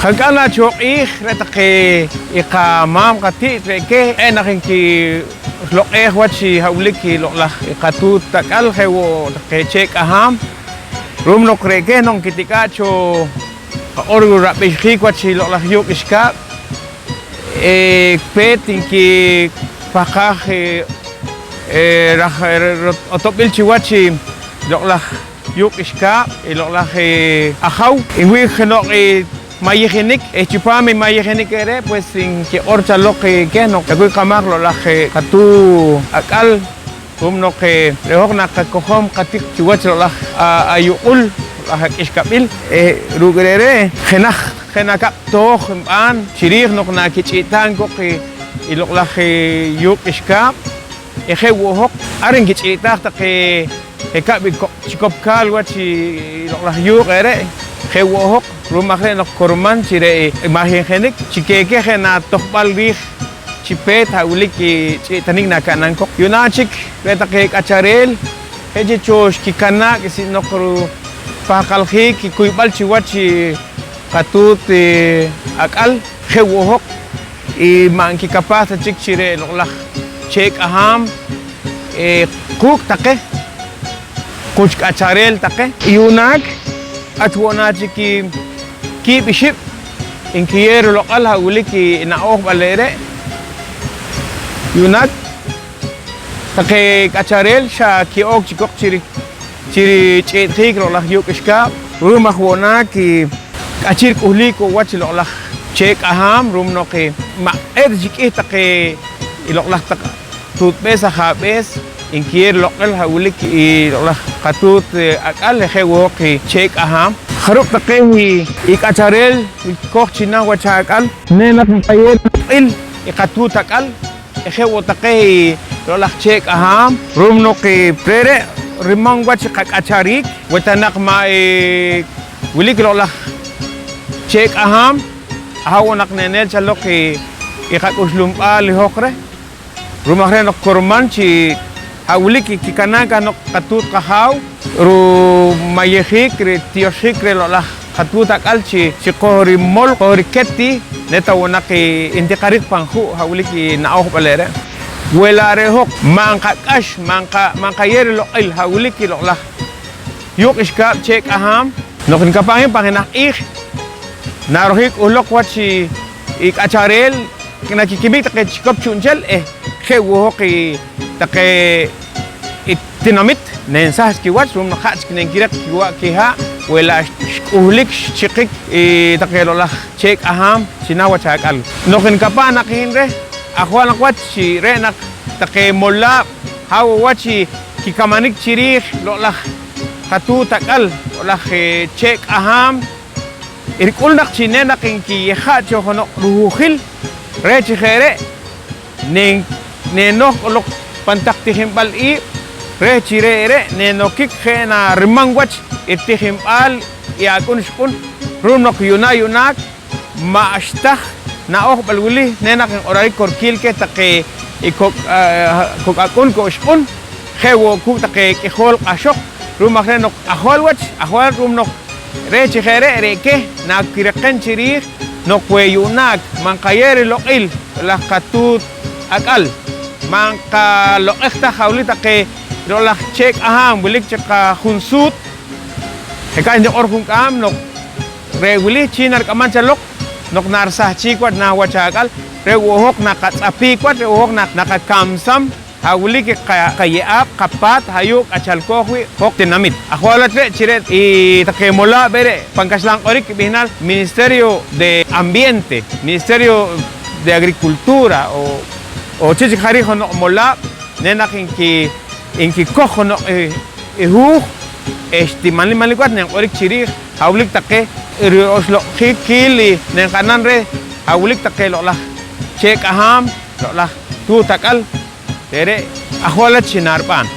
Khagala chok retake ikamam kati treke enakin ki lok wachi hauliki loklah ikatut takal hewo take check aham rum no kreke nong kitika cho orgu rapishi kwachi loklah yuk iska petin ki pakah otopil chiwachi loklah yuk iska loklah ahaw ingwi khenok mayigenik chupame mayigenik ere pues in que orcha lo que no que kamar lo la que katu akal no que rehok na kohom katik chuwach lo la ayul la iskabil rugrere khenaka to an chirih no na kichitan ko que ilo la que yuk iskap wohok arin kichita ta que kabi chikop kal wachi lo la yuk ere wohok rumah nak korman cire mahigenik cikeke kena tohbal rih cipet haulik ki taning nakanan kok yunachik beta ke acarel heje chos ki kana ki sinokru pakal ki kuibal ciwaci katut akal hewohok man ki kapasa cik cire loklah cek aham kuk take kuch acarel take yunak atwana ciki ki biship in kiero lokal hauliki inaoh balere yunak take acarel sha kiok chikok chiri chetik lolah yuk iska rumah wona ki achir kuhli ko wach lolah chek aham rum no ke ma jiki take iloklah tak tutbes habes in kiero lokal hauliki lolah katut akal hewo ki chek aham Haruk takehi ikacarel koch china wachakal nenak payel il ikatu takal hewo takehi lolah chek aham rumno ke prere rimang wach kakacharik wetanak ma wilik lolah chek aham ahawonak nenel chalok ikakuslum lihokre rumah renok korman chi hawlik kikanaka nok katut kahaw ru mayehik re tioshik re lolah katut akalchi kohori mol kohori keti neta wonak intikarik panghu hawlik naoh balere wela rehok mangka kash mangka yer lokil hawlik lolah yuk iska cek aham nokin kapangin panginak narohik ulok wachi acarel kinakikibik take chikop chunchel hewo take itinamit nensah kiwat rum nakhat kinengkirak kiwa kiha wela uhlik chikik takelolah cek aham sinawa chakal nokin kapa nakinre akhwa nakwat si renak take molla hawa wachi kikamanik chirih lolah katu takal lolah cek aham irikul nak chinenak ki kha chohono ruhil re chikhere nenok olok pantaktihim bal re chire nenokik khena rimangwach itihim al yakun shkun runok yunak maashtah naoh balwili nenak orai korkil ke take ikok akun ko shkun khewo ku take khol ashok rumak nenok ahwal wach ahwal rumnok re chikhere reke na kirakan chiri nok we yunak mangkayer lokil lah katut akal mangka lokta khawli take lolah cek aham bulik ceka khunsut heka injak orkung kam nok re wili chinar kaman chalok nok narsah chikwat na wachakal re wohok nakat api kwat re wohok nakat kamsam hawli ke kayeap kapat hayuk achalkohwi hok tinamit akhwalat re chiret take mola bere pangkaslang orik bihnal Ministerio de Ambiente Ministerio de Agricultura o chichikari hono mola nenak inki kohono mali kwat neng orik chiri hawlik take oslo kili neng kanan re hawlik take lolah cek aham lolah tu takal tere ahwalat sinarpan